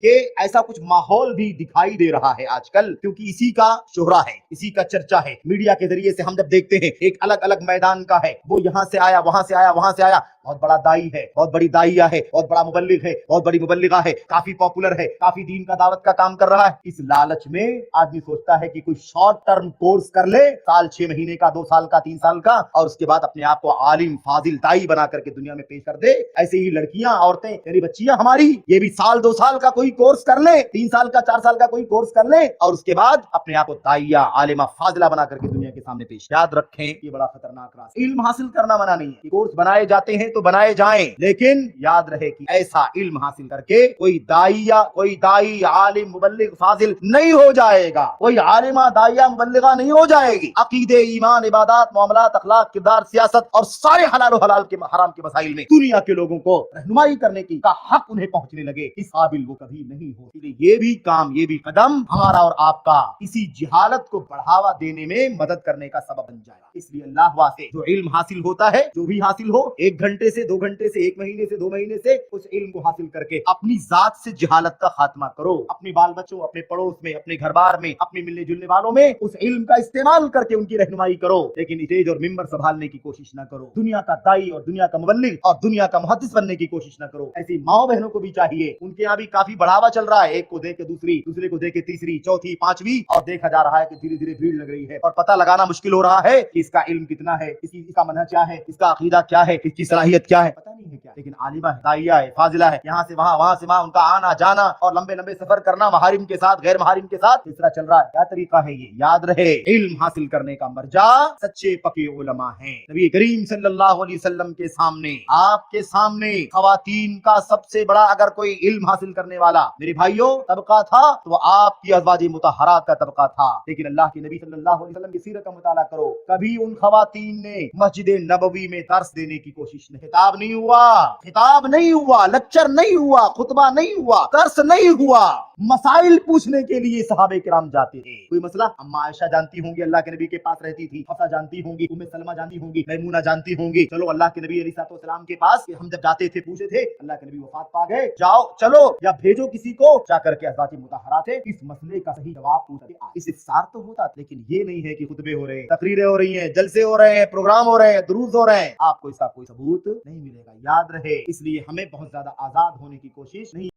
کہ ایسا کچھ ماحول بھی دکھائی دے رہا ہے آج کل، کیونکہ اسی کا شہرا ہے، اسی کا چرچا ہے۔ میڈیا کے ذریعے سے ہم جب دیکھتے ہیں ایک الگ الگ میدان کا ہے، وہ یہاں سے آیا، وہاں سے آیا، وہاں سے آیا، بہت بڑا دائی ہے، بہت بڑی دائیا ہے، بہت بڑا مبلغ ہے، بہت بڑی مبلغہ ہے، کافی پاپولر ہے، کافی دین کا دعوت کا کام کر رہا ہے۔ اس لالچ میں آدمی سوچتا ہے کہ کوئی شارٹ ٹرم کورس کر لے، سال 6 مہینے کا، 2 سال کا، 3 سال کا، اور اس کے بعد اپنے آپ کو عالم فاضل دائی بنا کر کے دنیا میں پیش کر دے۔ ایسے ہی لڑکیاں، عورتیں، یعنی بچیاں ہماری، یہ بھی سال 2 سال کا کوئی کورس کر لیں، 3 سال کا، 4 سال کا کوئی کورس کر لیں، اور اس کے بعد اپنے آپ کو داعیہ، عالمہ فاضلہ بنا کر کے دنیا کے سامنے پیش۔ یاد رکھیں یہ بڑا خطرناک راستہ۔ علم حاصل کرنا منع نہیں ہے، کورس بنائے جاتے ہیں تو بنائے جائیں، لیکن یاد رہے کہ ایسا علم حاصل کر کے کوئی داعیہ، کوئی دائی، عالم، مبلغ، فاضل نہیں ہو جائے گا، کوئی عالمہ، داعیہ، مبلغہ نہیں ہو جائے گی۔ عقیدے، ایمان، عبادات، معاملات، اخلاق، کردار، سیاست اور سارے حلال و حلال کے حرام کے مسائل میں دنیا کے لوگوں کو رہنمائی کرنے کی کا حق انہیں پہنچنے لگے، اس قابل وہ کبھی نہیں ہو۔ اس لیے یہ بھی کام، یہ بھی قدم ہمارا اور آپ کا اسی جہالت کو بڑھاوا دینے میں مدد کرنے کا سبب بن جائے گا۔ اس لیے اللہ واسطے جو علم حاصل ہوتا ہے، جو بھی حاصل ہو، 1 گھنٹے سے، 2 گھنٹے سے، 1 مہینے سے، 2 مہینے سے، اس علم کو حاصل کر کے اپنی ذات سے جہالت کا خاتمہ کرو، اپنے بال بچوں، اپنے پڑوس میں، اپنے گھر بار میں، اپنے ملنے جلنے والوں میں اس علم کا استعمال کر کے ان کی رہنمائی کرو، لیکن اسٹیج اور ممبر سنبھالنے کی کوشش نہ کرو، دنیا کا دائی اور دنیا کا مبلغ اور دنیا کا محدث بننے کی کوشش نہ کرو۔ ایسی ماؤں بہنوں کو بھی چاہیے، ان کے یہاں بھی کافی بڑھاوا چل رہا ہے، ایک کو دے کے دوسری، دوسرے کو دے کے تیسری، چوتھی، 5ویں، اور دیکھا جا رہا ہے کہ دھیرے دھیرے بھیڑ لگ رہی ہے اور پتہ لگانا مشکل ہو رہا ہے کہ اس کا علم کتنا ہے، اس کا منہج کیا ہے، اس کا عقیدہ کیا ہے، اس کی صلاحیت کیا ہے، پتہ نہیں ہے کیا، لیکن عالمہ ہے، داعیہ ہے، فاضلہ ہے، یہاں سے وہاں، وہاں سے وہاں، ان کا آنا جانا اور لمبے لمبے سفر کرنا، محارم کے ساتھ، غیر محارم کے ساتھ، اس طرح چل رہا ہے۔ کیا طریقہ ہے یہ؟ یاد رہے علم حاصل کرنے کا مرجع سچے پکے علماء ہیں۔ نبی کریم صلی اللہ علیہ وسلم کے سامنے، آپ کے سامنے خواتین کا سب سے بڑا اگر کوئی علم حاصل کرنے والا میرے بھائیوں طبقہ تھا تو وہ آپ کی ازواج مطہرات کا طبقہ تھا، لیکن اللہ کے نبی صلی اللہ علیہ وسلم کی سیرت کا مطالعہ کرو، کبھی ان خواتین نے مسجد نبوی میں درس دینے کی کوشش نہیں، خطاب نہیں ہوا، خطاب نہیں ہوا، لیکچر نہیں ہوا، خطبہ نہیں ہوا، درس نہیں ہوا، مسائل پوچھنے کے لیے صحابہ کرام جاتے تھے۔ کوئی مسئلہ، اما عائشہ جانتی ہوں گی، اللہ کے نبی کے پاس رہتی تھی، حفصہ جانتی ہوں گی، ام سلمہ جانتی ہوں گی، میمونہ جانتی ہوں گی، چلو اللہ کے نبی علیہ السلام کے پاس ہم جب جاتے تھے پوچھتے تھے، اللہ کے نبی وفات پا گئے، جاؤ چلو یا بھیجو کسی کو جا کر کے ازواج مطہرات سے اس مسئلے کا صحیح جواب پوچھتے، اس استفسار تو ہوتا، لیکن یہ نہیں ہے کہ خطبے ہو رہے ہیں، تقریریں ہو رہی ہیں، جلسے ہو رہے ہیں، پروگرام ہو رہے ہیں، دروس ہو رہے ہیں، آپ کو اس کا کوئی ثبوت نہیں ملے گا۔ یاد رہے، اس لیے ہمیں بہت زیادہ آزاد ہونے کی کوشش نہیں